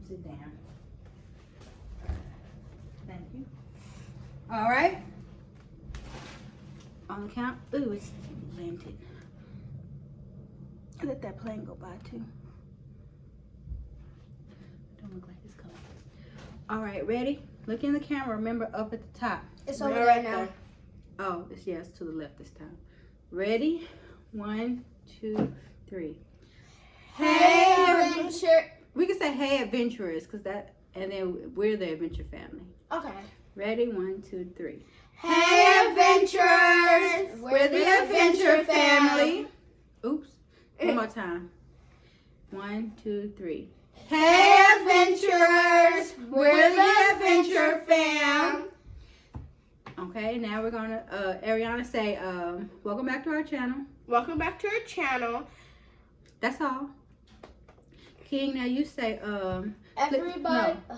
sit down. Thank you. All right. On the count. Ooh, it's landed. Let that plane go by too. Don't look like it's coming. All right, ready? Look in the camera. Remember, up at the top. It's over there now. Oh, it's yes to the left this time. Ready? 1, 2, 3. Hey, adventure. We can say hey adventurers, cause that, and then we're the adventure family. Okay. Ready? 1, 2, 3. Hey, adventurers. We're the adventure family. Oops. One more time. 1, 2, 3. Hey, adventurers. We're the adventure fam. Okay, now we're gonna Ariana say welcome back to our channel. Welcome back to our channel. That's all. King, now you say Everybody. no.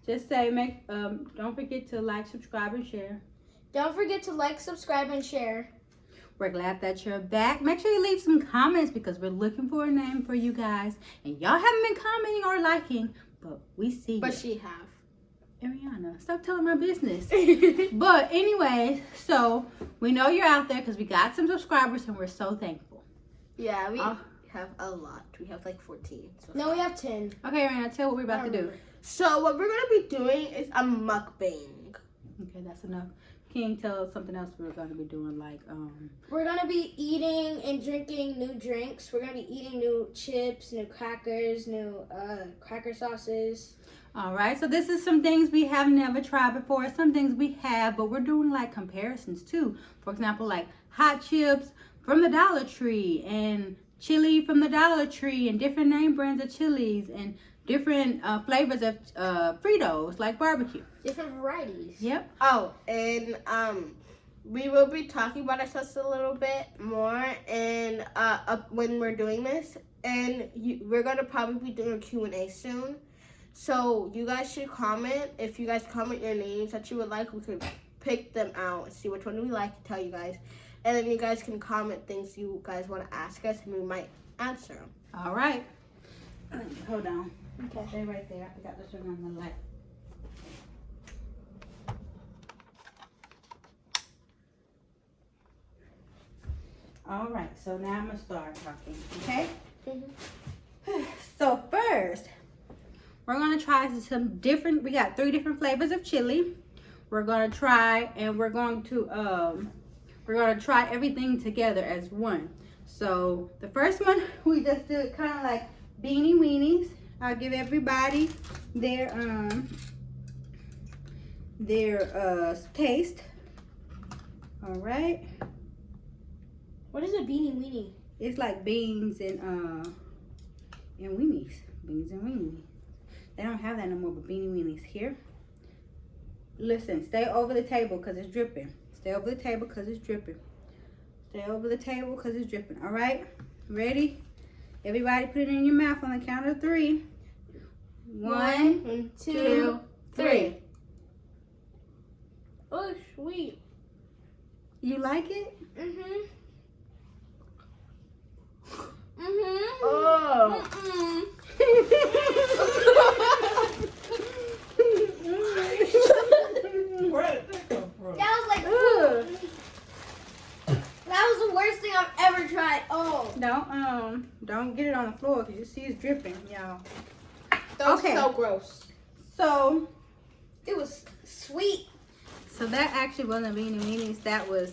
Just say don't forget to like, subscribe, and share. Don't forget to like, subscribe, and share. We're glad that you're back. Make sure you leave some comments because we're looking for a name for you guys. And y'all haven't been commenting or liking, but we see you. But she have. Ariana, stop telling my business. But anyway, so we know you're out there because we got some subscribers and we're so thankful. Yeah, we have a lot. We have like 14. So no, we have 10. Okay, Ariana, tell what we're about to do. So what we're going to be doing is a mukbang. Okay, that's enough. King, tell us something else we're going to be doing, like we're going to be eating and drinking new drinks. We're going to be eating new chips, new crackers, new cracker sauces. All right, so this is some things we have never tried before. Some things we have, but we're doing like comparisons too. For example, like hot chips from the Dollar Tree and chili from the Dollar Tree and different name brands of chilies and different flavors of Fritos, like barbecue. Different varieties. Yep. Oh, and we will be talking about ourselves a little bit more and when we're doing this. And we're going to probably be doing a Q&A soon. So you guys should comment. If you guys comment your names that you would like, we could pick them out and see which one we like and tell you guys. And then you guys can comment things you guys want to ask us and we might answer them. All right. Hold on. Okay. Stay right there. I forgot to turn on the light. All right. So now I'm going to start talking. Okay? Mm-hmm. So first, we're going to try some different, we got 3 different flavors of chili. We're going to try, and we're going to try everything together as one. So the first one, we just do it kind of like beanie weenies. I'll give everybody their taste. All right. What is a beanie weenie? It's like beans and weenies. Beans and weenies. They don't have that no more, but beanie weenies here. Listen, stay over the table because it's dripping. Stay over the table because it's dripping. Stay over the table because it's dripping. All right? Ready? Everybody put it in your mouth on the count of 3. 1, 2, 3. Oh, sweet. You like it? Mm-hmm. Oh. Where did that come from? That was like, that was the worst thing I've ever tried. Oh. Don't get it on the floor because you see it's dripping, y'all. That was Okay. so gross. So It was sweet. that actually wasn't beanie weenies. That was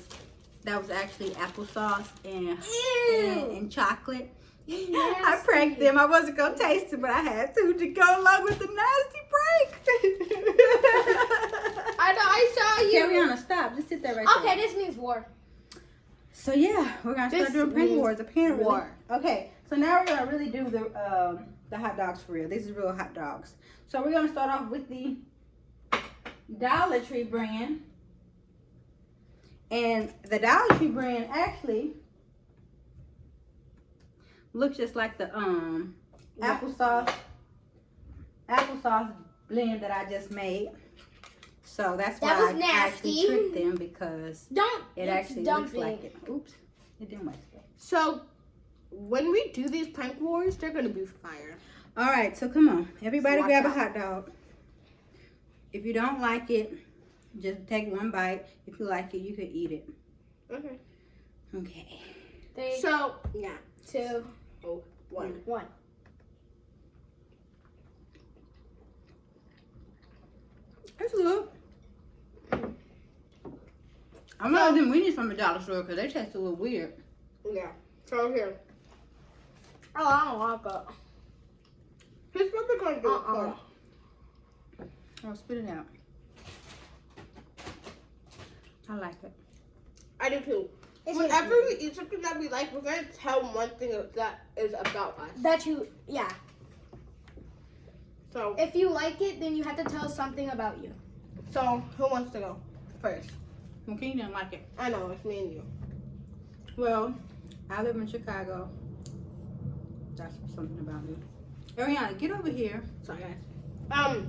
actually applesauce and chocolate. I pranked them. I wasn't gonna taste it, but I had to go along with the nasty prank. I know, I saw you. Ariana, stop. Just sit there right there. Okay, this means war. So yeah, we're gonna start This doing prank means wars apparently. war. Okay, so now we're gonna really do the hot dogs for real. These are real hot dogs. So we're gonna start off with the Dollar Tree brand. And the Dollar Tree brand actually looks just like the applesauce blend that I just made. So that's That why was I nasty. actually tricked them because Don't. it actually looks like it. Oops, it didn't work. So when we do these prank wars, they're going to be fire. All right, so come on. Everybody Watch grab a out. hot dog. If you don't like it, just take one bite. If you like it, you could eat it. Okay. Okay. 3, So, yeah. 2, Oh, 1. 1. That's good. I'm not them weenies from the dollar store because they taste a little weird. Yeah. So here. Oh, I don't like it. Here's what we're gonna do. I'll spit it out. I like it. I do too. It's Whenever we eat something that we like, we're gonna tell one thing that is about us. that you, yeah. So, If you like it, then you have to tell us something about you. so who wants to go first? Okay, you didn't like it. I know it's me and you. Well, I live in Chicago. That's something about me. Ariana, get over here. Sorry guys.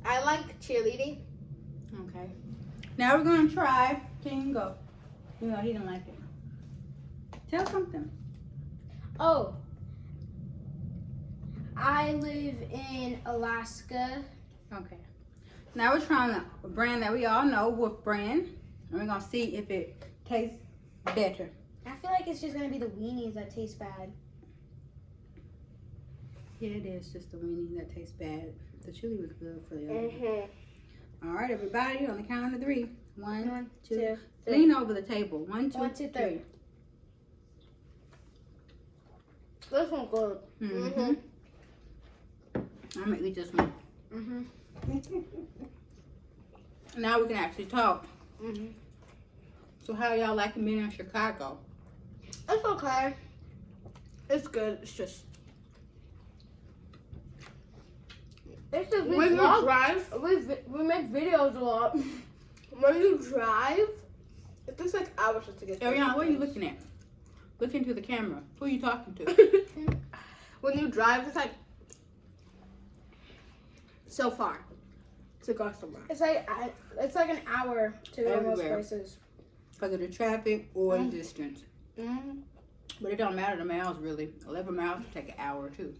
I like cheerleading. Okay. Now we're gonna try. King, go. You know he didn't like it. Tell something. Oh. I live in Alaska. Okay. Now we're trying a brand that we all know, Wolf brand. And we're gonna see if it tastes better. I feel like it's just gonna be the weenies that taste bad. Yeah, it is just the weenie that tastes bad. The chili was good for the other. Mm-hmm. All right, everybody, on the count of 3. 1, 1, 2, 2, 3. lean over the table. 1, 2, 1, 2, 3. 3. This one's good. Mm-hmm. I'm gonna eat this one. Mm-hmm. Now we can actually talk. Mm-hmm. So how y'all liking being in Chicago? It's okay. It's good. It's just It's just when you drive. we make videos a lot. When you drive, it takes like hours just to get. Ariana, what are you looking at? Look into the camera. Who are you talking to? When you drive, it's like so far to go somewhere. It's like an hour to go most Everywhere. places. Because of the traffic or the distance. Mm-hmm. But it don't matter the miles really. 11 miles will take an hour or 2.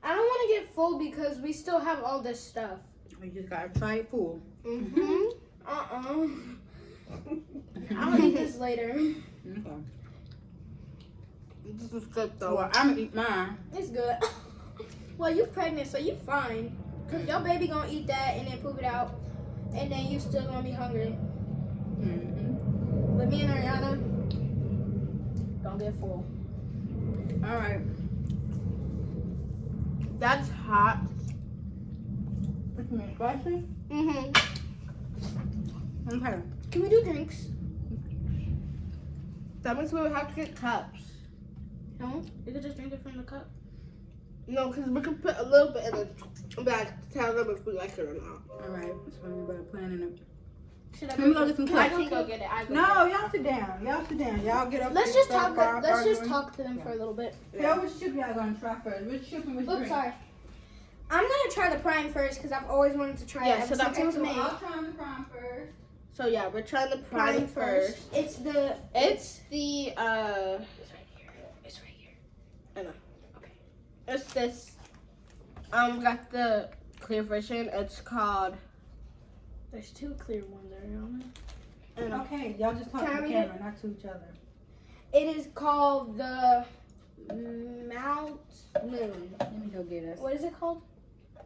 I don't want to get full because we still have all this stuff. You just gotta try it full. Mm-hmm. I'll eat this later. Okay. This is good though. Well, I'm gonna eat mine. It's good. Well, you pregnant, so you fine. Cause your baby gonna eat that and then poop it out, and then you still gonna be hungry. Mm-hmm. But me and Ariana don't get full. All right. That's hot. What you mean, spicy? Mm-hmm. Okay. Can we do drinks? That means we would have to get cups. No, you could just drink it from the cup. No, because we can put a little bit in the bag to tell them if we like it or not. All right. So everybody planning it. Should I Let me go get some I cups. can go get it. I go No, y'all sit down. Y'all sit down. Y'all get up. Let's and just start talk. Let's just arguing. talk to them for a little bit. Tell which chip y'all gonna try first. Which chip and which Oops, drink? sorry. I'm gonna try the prime first because I've always wanted to try Yeah, it ever so that since it was So made. I'll try the prime first. So yeah, we're trying the prime first. It's the. It's the It's right here. It's right here. I know. Okay. It's this. We got the clear version. It's called. There's 2 clear ones, Ariana. I know. Okay, y'all just talk Can to I the read camera, not to each other. It is called the Mount Moon. Let me go get us. What is it called?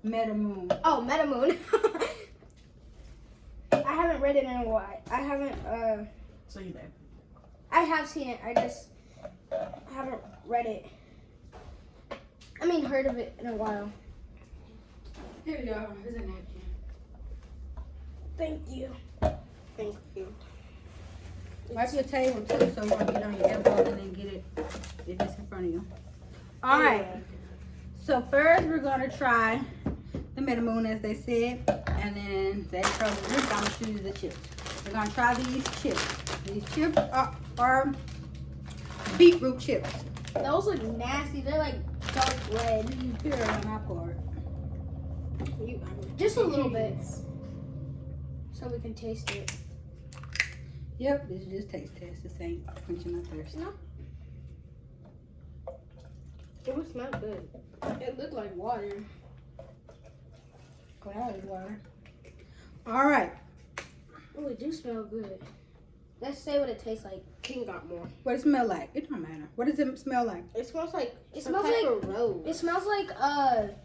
Meta Moon. Oh, Meta Moon. I haven't read it in a while. I haven't. So you babe. I have seen it. I just haven't read it. I mean, heard of it in a while. Here you go. Here's a napkin. Thank you. Thank you. Wipe your table too, so you don't get on your elbow and then get it if it's in front of you. All right. So first we're gonna try the Meta Moon, as they said, and then they try the drink. I'm gonna choose the chips. We're gonna try these chips. These chips are beetroot chips. Those look nasty. They're like dark red. Here on my part. Just a little bit. So we can taste it. Yep, this is just taste test. This ain't quenching my thirst. No. It would smell good. It looked like water. Cloud is water. All right. Oh, it do smell good. Let's say what it tastes like. King got more. What does it smell like? It don't matter. What does it smell like? It smells like It some smells type like- of rose. It smells like Smell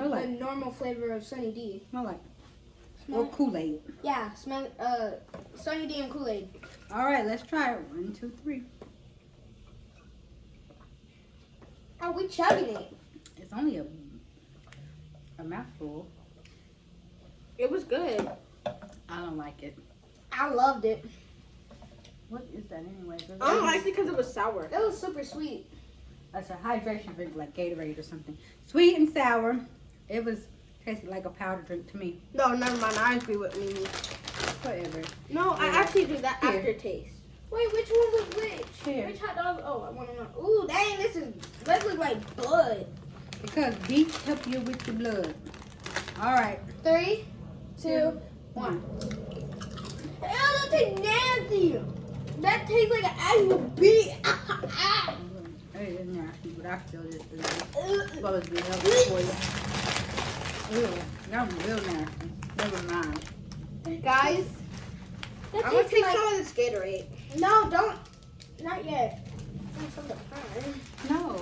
like? the normal flavor of Sunny D. Smell like? Smell Or Kool-Aid. Yeah, smell Sunny D and Kool-Aid. All right, let's try it. 1, 2, 3. Oh, we chugging it. It's only a mouthful. It was good. I don't like it. I loved it. What is that anyway? I don't like it because it was sour. That was super sweet. That's a hydration drink like Gatorade or something. Sweet and sour. It was tasted like a powder drink to me. No, never mind. I agree with Mimi. Whatever. No, I Yeah. actually do that Here. aftertaste. Wait, which one was which? Here. Which hot dog? Oh, I want to know. Ooh, dang, that look like blood. Because beets help you with the blood. All right. 3, 2, 1. Ew, that tastes nasty. That tastes like an actual beet. Hey, it's nasty, but I still just do it. Ugh. Supposed to be healthy for you. Ew, that was real nasty. Never mind. Guys, That I'm going to tastes take like... some of this Gatorade. No, don't. Not yet. That's some of the time. No,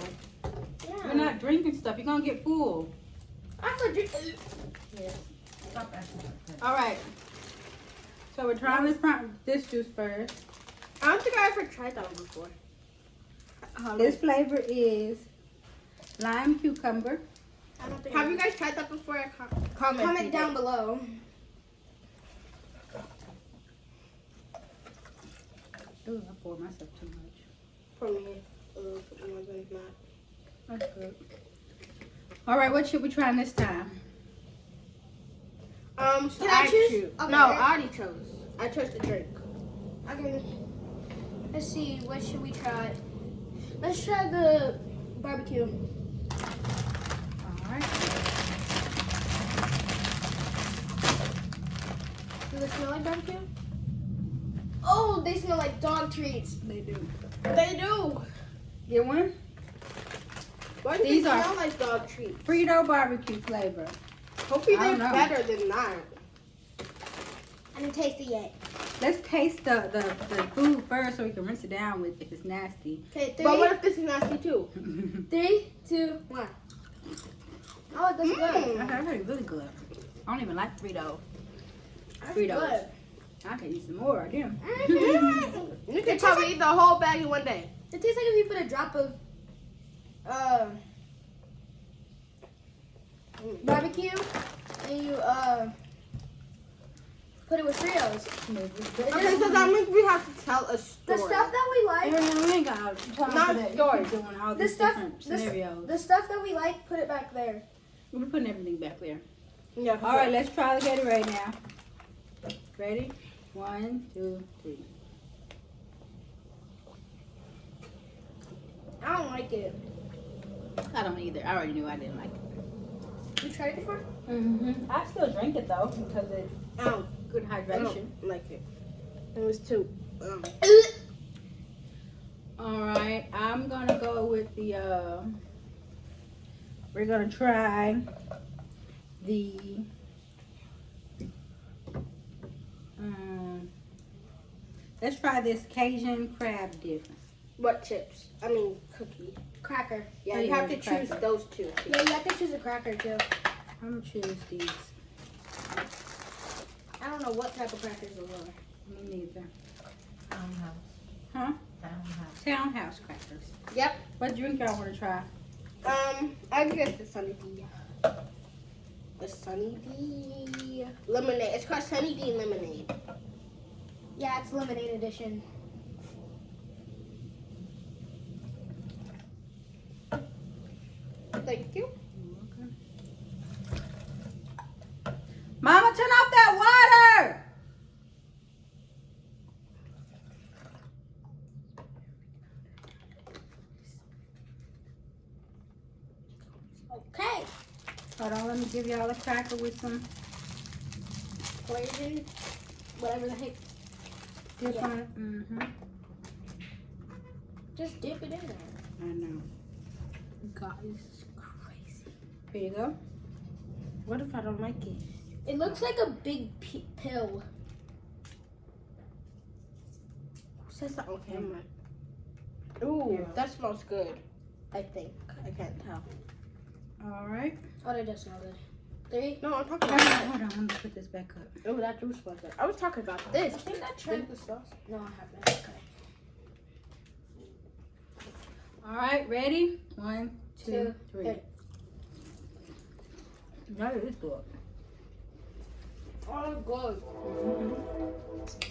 Yeah. you're not drinking stuff. You're going to get full. I for drink. Stop asking like that. All right. So we're trying this juice first. I don't think I ever tried that one before. This flavor is lime cucumber. I don't think. Have you guys tried that before? Comment. Comment down below. Ooh, I poured myself too much. For me. My husband's not. That's good. All right, what should we try this time? So Can I choose? Okay. No, I already chose. I chose the drink. Okay. Let's see. What should we try? Let's try the barbecue. All right. Do they smell like barbecue? Oh, they smell like dog treats. They do. They do. Get one? Why do These they are- smell like dog treats? Frito barbecue flavor. Hopefully I they're don't know. better than that. I didn't taste it yet. Let's taste the food first so we can rinse it down with if it's nasty. Okay, But what 3, if this is nasty too? 3, 2, 1. Oh, that's good. That's actually really good. I don't even like Frito. That's Fritos. good. I can eat some more of them. Mm-hmm. You can probably eat the whole bag in one day. It tastes like if you put a drop of barbecue and you put it with Fritos. Okay, so that means we have to tell a The story. stuff that we like, We ain't got time Not for that. yours. Keep doing all the these stuff, different the, scenarios. the stuff that we like, put it back there. We're putting everything back there. Yeah. All right, let's try the Gatorade now. Ready? 1, 2, 3. I don't like it. I don't either. I already knew I didn't like it. You tried it before? I still drink it though because it's good I hydration. don't like it. It was too. All right, I'm gonna go with the. We're gonna try the. Let's try this Cajun crab dip. What chips? I mean cookie. Cracker. Yeah, Oh, you yeah, have to the choose cracker. those two. Yeah, you have to choose a cracker too. I'm gonna choose these. I don't know what type of crackers those are. Me neither. Townhouse. Huh? Townhouse. Townhouse crackers. Yep. What drink y'all want to try? I guess the Sunny D. The Sunny D lemonade. It's called Sunny D lemonade. Yeah, it's lemonade edition. Thank you. Mama, turn off that water! Okay. Hold on, let me give y'all a cracker with some Poison. Whatever the heck. dip Yeah. on it. Just dip it in there. I know. God, this is crazy. Here you go. What if I don't like it? It looks like a big pill. Says that on camera. Ooh, Yeah. that smells good. I think. I can't tell. All right. Oh, that does smell good. 3. No, I'm talking Hold about on, hold on. Let me put this back up. Oh, that do smell good. I was talking about this. I think I Drink tried. the sauce. No, I haven't. Okay. All right, ready? 1, 2, 2, 3. 3. That is good. Oh, good.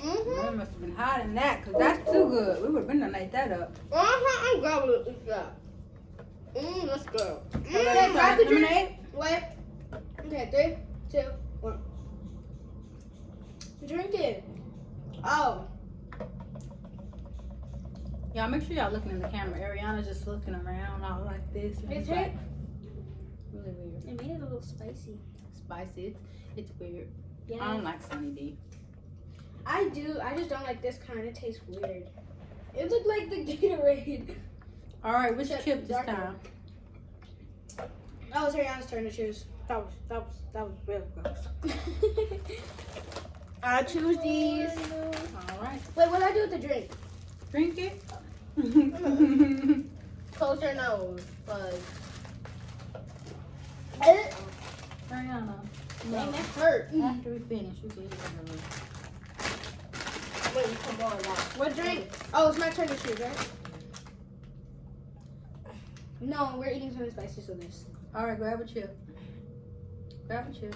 It must have been hot in that, because that's too good. We would have been to light that up. I'm glad we eat that. Let's go. Okay, grab the drink. lemonade. Wait. Okay, 3, 2, 1. Drink it. Oh. Y'all make sure y'all looking in the camera. Ariana's just looking around all like this. And It's it's like really weird. It made it a little spicy. Spicy. It's weird. Yeah. I don't like Sunny D. I do. I just don't like this kind. It tastes weird. It looked like the Gatorade. All right, which Except chip this darker. time? Oh, it's Ariana's turn to choose. That was real gross. I choose these. All right. Wait, what do I do with the drink? Drink it. Close your nose, buzz. Ariana. Dang, that hurt. After we finish, you can eat whatever. Wait, come on now. What drink? Oh, it's my turn to choose, right? No, we're eating something spicy, so this. All right, grab a chip. Grab a chip.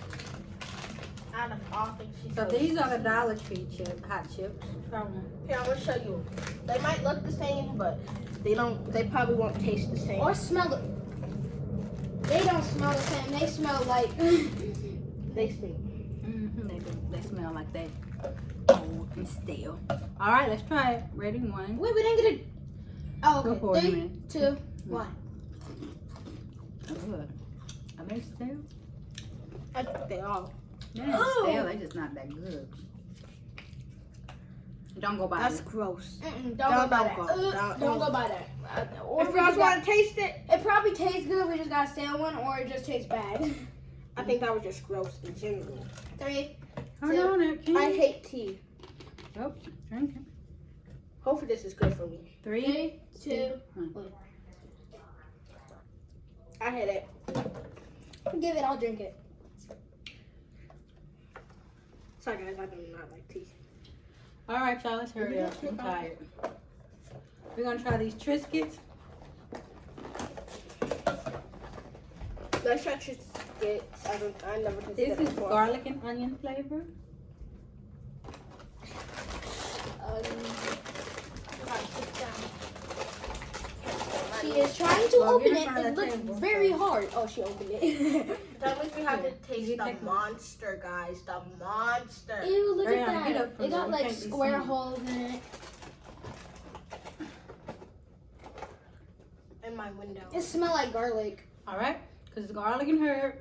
Out of all things she So chose. these are the Dollar Tree hot chips. Try one. Here, I'm gonna show you. They might look the same, but they don't. They probably won't taste the same. Or smell it. They don't smell the same. They smell like. They stink. They do. They smell like they old and stale. All right, let's try it. Ready? 1. Wait, we didn't get it. Oh, Go for okay. it, 3, man. 2, 1. Good. Are they stale? I think they all. They're not Oh. stale. They just not that good. Don't go by That's it. gross. Don't Don't go by go. that. Don't go by that. Or If we you guys just got- want to taste it, it probably tastes good. We just got a stale one, or it just tastes bad. I think that was just gross in general. 3. Hold on it. I hate tea. Oh, drink it. Hopefully this is good for me. 3. 3, 2, 1. I hate it. Give it. I'll drink it. Sorry guys, I do not like tea. All right, y'all. Let's hurry up. I'm tired. We're gonna try these Triscuits. Let's try Triscuits. I never tasted This it is before. garlic and onion flavor. She is trying to Well, open get in it. front of It that looks table. very hard. Oh, she opened it. That means we have to You taste the take one. monster, guys. The monster. Ew, look Ariana, at get that. up from It got there. You like can't be square seen. holes in it. In my window. It smells like garlic. All right, because it's garlic and herb.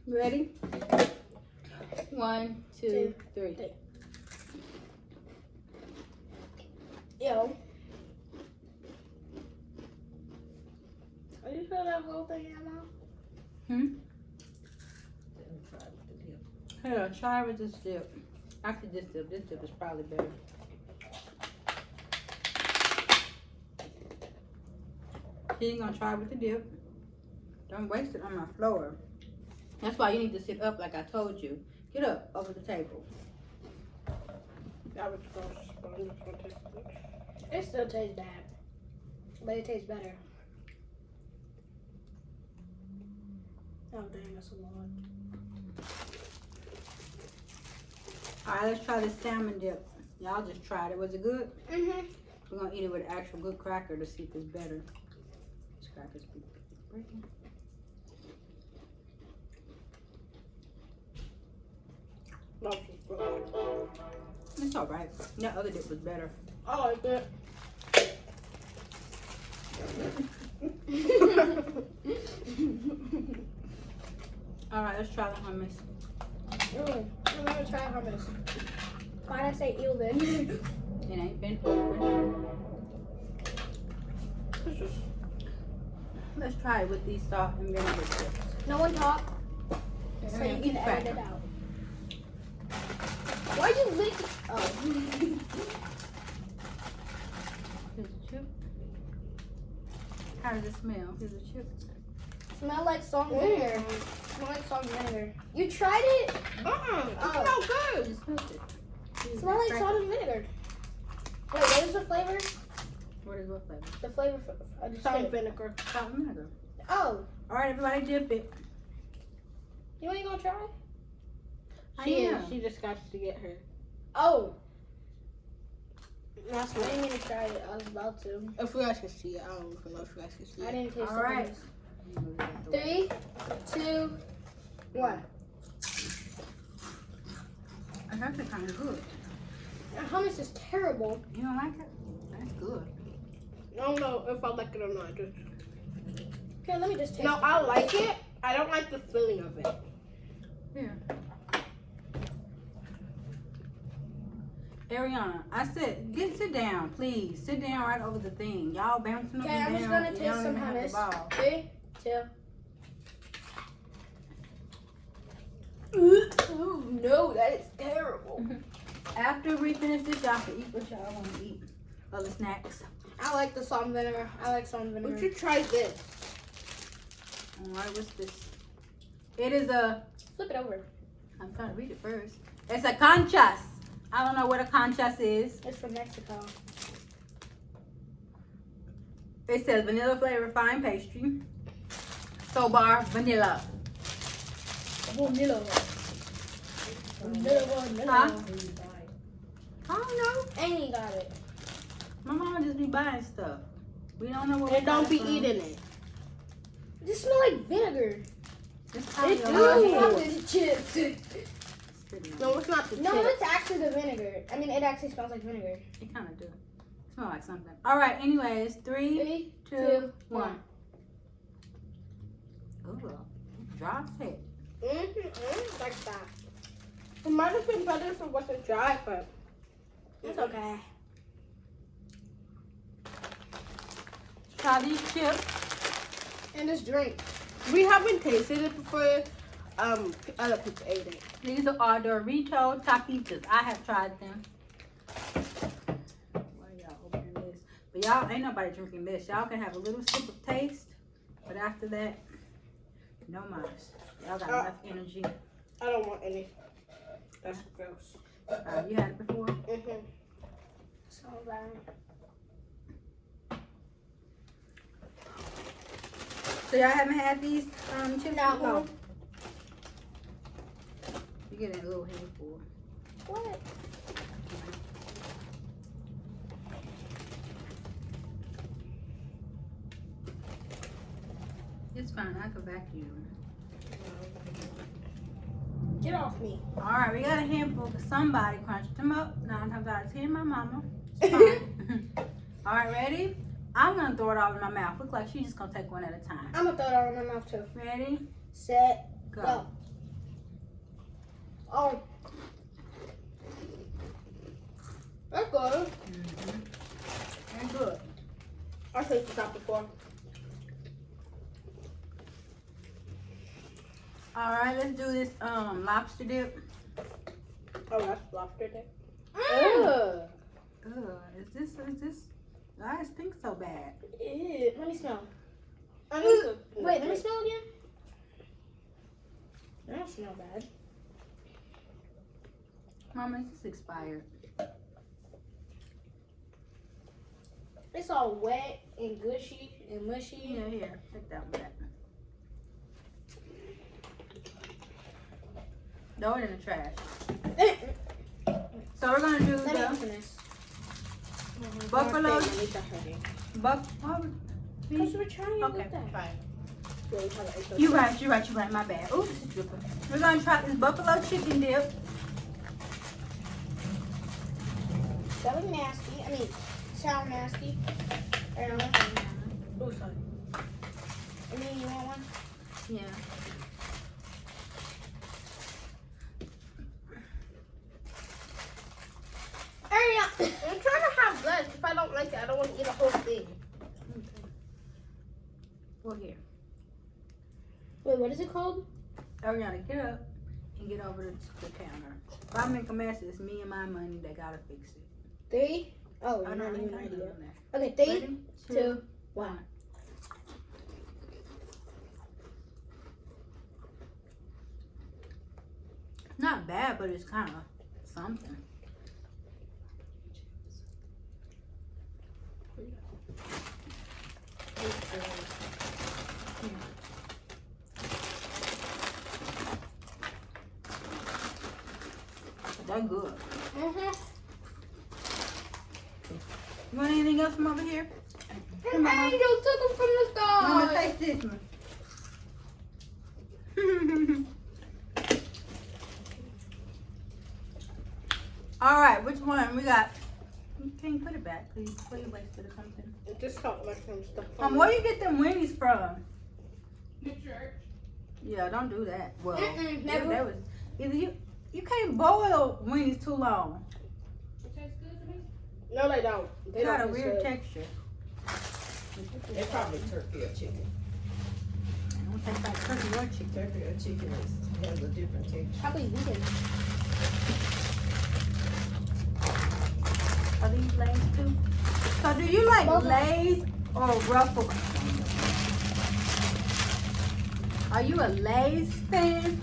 You ready? 1, 2, 3. Ew. Are you sure that whole thing in your mouth? Here, try with this dip. After this dip is probably better. Then you're gonna try with the dip. Don't waste it on my floor. That's why you need to sit up like I told you. Get up over the table. That was gross. But I'm just gonna taste it. It still tastes bad. But it tastes better. Oh, dang, that's a lot. All right, let's try this salmon dip. Y'all just tried it. Was it good? Mm-hmm. We're gonna eat it with an actual good cracker to see if it's better. This cracker's breaking. That was just gross. It's all right. That other dip was better. I like it. All right, let's try the hummus. I'm gonna try hummus. Why'd I say ew then? It ain't been open. It's just Let's try it with these salt and vinegar chips. No one talk. So Yeah, you keep can track. edit it out. Why are you licking? Oh. Here's a chip. How does it smell? Here's a chip. Smell like salt and vinegar. Smell like salt and vinegar. You tried it? It Oh. smells good. You smelled it. Smell like salt and vinegar. Wait, what is the flavor? What is what flavor? The flavor for the Salt and chip. vinegar. Salt and vinegar. Oh, All right, everybody, dip it. you ain't gonna try? She am. is. She just got to get her. Oh, That's I what. didn't mean to try it. I was about to. If you guys can see it, I don't even know if you guys can see I it. didn't taste All the right. goodness. 3, 2, 1. It's actually kind of good. That hummus is terrible. You don't like it? That's good. I don't know if I like it or not. Just Okay, let me just taste no, it. I like it. I don't like the feeling of it. Here. Ariana, I said, sit down, please. Sit down right over the thing. Y'all bouncing up Okay, and I'm down. just gonna You taste don't some even have the hummus. ball. 3, 2. Ooh, no, that is terrible. After we finish this, y'all can eat what y'all want to eat. Other snacks. I like the salt and vinegar. I like salt and We vinegar. should try this. All right, what's this? It is a, Flip it over. I'm trying to read it first. It's a conchas. I don't know what a conchas is. It's from Mexico. It says vanilla flavor fine pastry. Sobar vanilla. Vanilla. Vanilla. Huh? Where you buy it. I don't know. Amy got it. My mama just be buying stuff. We don't know what we And don't got be from. eating it. This smells like vinegar. It's how It your do. mama No, is. it's chips. Pretty much. No, it's not the No, chip. it's actually the vinegar. I mean, it actually smells like vinegar. It kind of do. Smell like something. All right. Anyways, 3, 3, 2, 2, 1. 1. Ooh, drop it. Like that. It might have been better if it wasn't dry, but It's okay. Try these chips. And this drink. we haven't tasted it before. Other people ate it. These are Dorito taquitos. I have tried them. Why y'all opening this? But y'all ain't nobody drinking this. Y'all can have a little sip of taste, but after that, no mas. Y'all got enough energy. I don't want any. That's gross. You had it before? So bad. So y'all haven't had these chips No. before? You get a little handful. What? It's fine. I can vacuum. Get off me. All right, we got a handful because somebody crunched them up. 9 times out of 10, my mama. It's fine. All right, ready? I'm gonna throw it all in my mouth. Look like she's just gonna take one at a time. I'm gonna throw it all in my mouth too. Ready? Set. Go. Go. Oh. That's good. Very good. I tasted that before. All right, let's do this lobster dip. Oh, that's lobster dip. Ugh. Ugh, is this? I just think so bad. Ew. Let me smell. I need to- Wait, let me smell again. That don't smell bad. Mama, is this expired? It's all wet and gushy and mushy. Yeah, here. Take that one back. Throw it in the trash. So we're gonna do Let me the open this. buffalo. My knees are hurting. Because we're trying to Okay, get that. Fine. Yeah, you have it. You're right. My bad. Oops, it's dripping. We're gonna try this buffalo chicken dip. That was nasty. I mean, sound nasty. I don't know. Oh, sorry. I mean, you want one? Yeah. Hurry up. I'm trying to have less. If I don't like it, I don't want to eat a whole thing. Well, here. Wait, what is it called? Ariana, get up and get over to the counter. If I make a mess, it's me and my money that gotta fix it. 3. Oh, I you're know, not I ain't even got ready none yet. on there. Okay, 3, Ready? 2, 1. Not bad, but it's kind of something. They're good. Mm-hmm. You want anything else from over here? An angel took them from the Mama, sky. taste this one. All right, which one we got? You can't put it back, please. Put it wasted or something. Just talk about some stuff. Where you get them Winnie's from? The church. Yeah, don't do that. Well, never. that was either you can't boil Winnie's too long. It tastes good to me. No, they don't. They They got a don't taste weird good. texture. It's probably turkey or chicken. I don't taste like turkey or chicken. Turkey or chicken has a different texture. Probably vegan. Are these Lay's too? So do you like Both. Lay's or Ruffles? Are you a Lay's fan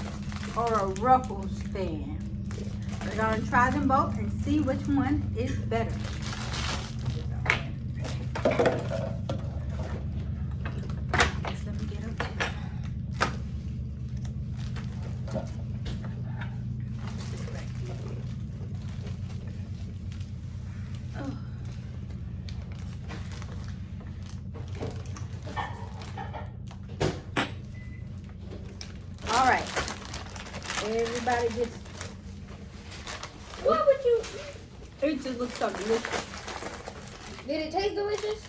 or a Ruffles fan? We're gonna try them both and see which one is better. Just let me get up there. Oh. All right. Everybody gets. What would you? It just looks so delicious. Did it taste delicious?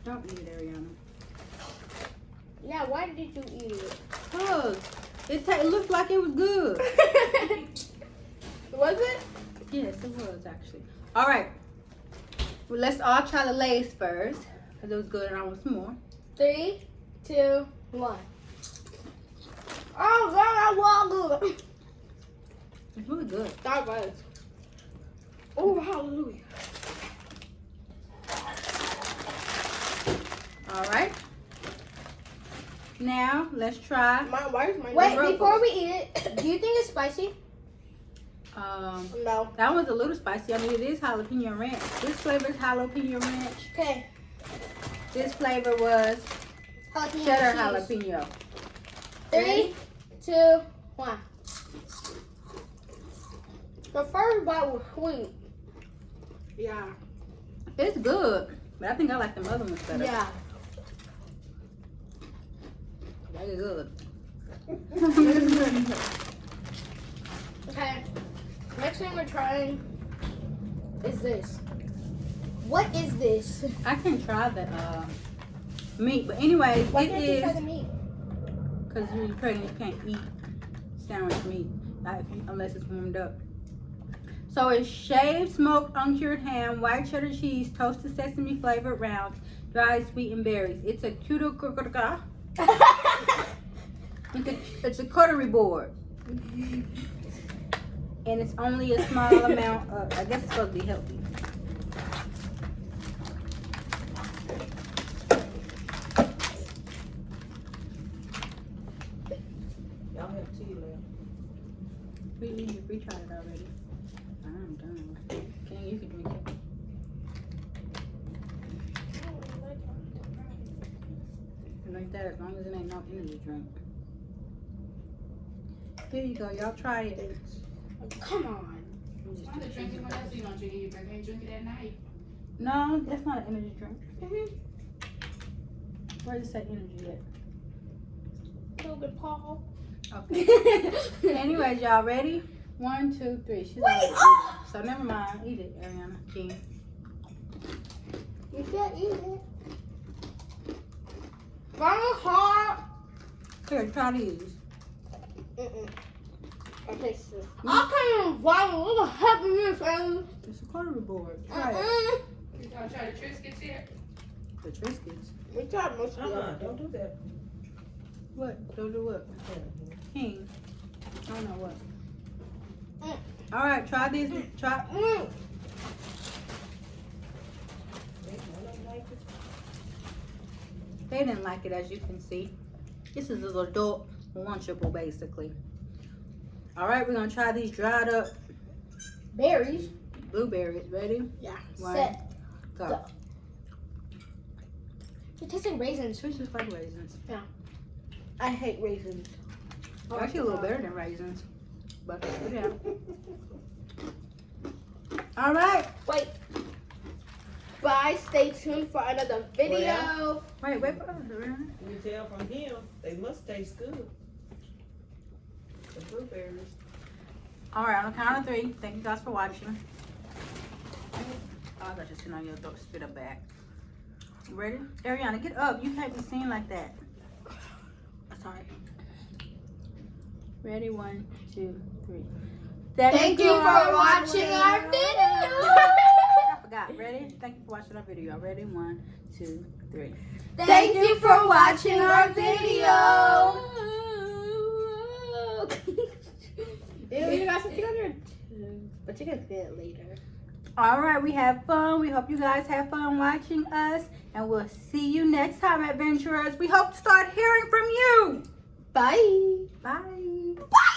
Don't eat it, Ariana. Yeah. Why did you eat it? Cause it looked like it was good. Was it? Yes, it was actually. All right. Well, let's all try the Lay's first, cause it was good and I want some more. 3, 2, 1. Oh God, that was good. It's really good. That was. Oh hallelujah. All right. Now let's try. Why is my Wait, Ruffles. before we eat it, do you think it's spicy? No. That one's a little spicy. I mean, it is jalapeno ranch. This flavor is jalapeno ranch. Okay. This flavor was Jalapeno cheddar cheese. jalapeno. 3, 2, 1. The first bite was sweet. Yeah. It's good, but I think I like the other ones better. Yeah. They're good. Okay. Next thing we're trying is this. What is this? I can try the meat, but anyways, Why it can't you try the is meat? because you're pregnant. You can't eat sandwich meat unless it's warmed up. So it's shaved, smoked, uncured ham, white cheddar cheese, toasted sesame flavored rounds, dried sweetened berries. It's a it's a cutlery board. And it's only a small amount of, I guess it's supposed to be healthy. Y'all have tea left. We tried it already. I'm done. You can drink it. Like that, as long as it ain't no energy drink. Here you go, y'all try it. Come on. I'm just drinking what else you gonna drink? You can't drink it at night. No, that's not an energy drink. Mm-hmm. Where does it say energy at? Logan Paul. Okay. Anyways, y'all ready? 1, 2, 3. She's already eating. So never mind. Eat it, Ariana. King. You can't eat it. Mama hot. Here, try these. I taste this. I can't even follow. What the heck is this, Ellen? It's a cutlery board. Try it. Uh-uh. You gonna try the Triscuits here? The Triscuits. We tried most of the Don't do that. What? Don't do what? King. I don't know what. Mm. All right, try these. Try. They didn't like it, as you can see. This is an adult lunchable, basically. All right, we're gonna try these dried up Berries. blueberries. Ready? Yeah. One, Set. go. It tastes like raisins. It's just like raisins. I hate raisins. Actually, a little better than raisins. But yeah. All right. Wait. Bye. Stay tuned for another video. Wait for us. You can tell from him, they must taste good. The blueberries. All right, on the count of 3. Thank you guys for watching. Oh, I got you sitting on your throat. Spit up back. You ready? Ariana, get up. You can't be seen like that. Sorry. Ready? 1, 2, 3. Thank you for watching our video. I forgot. Ready? Thank you for watching our video. Ready? 1, 2, 3. Thank you for watching our video. You got something on your tooth, but you can see it later. All right, we had fun. We hope you guys have fun watching us, and we'll see you next time, adventurers. We hope to start hearing from you. Bye. Bye. Bye.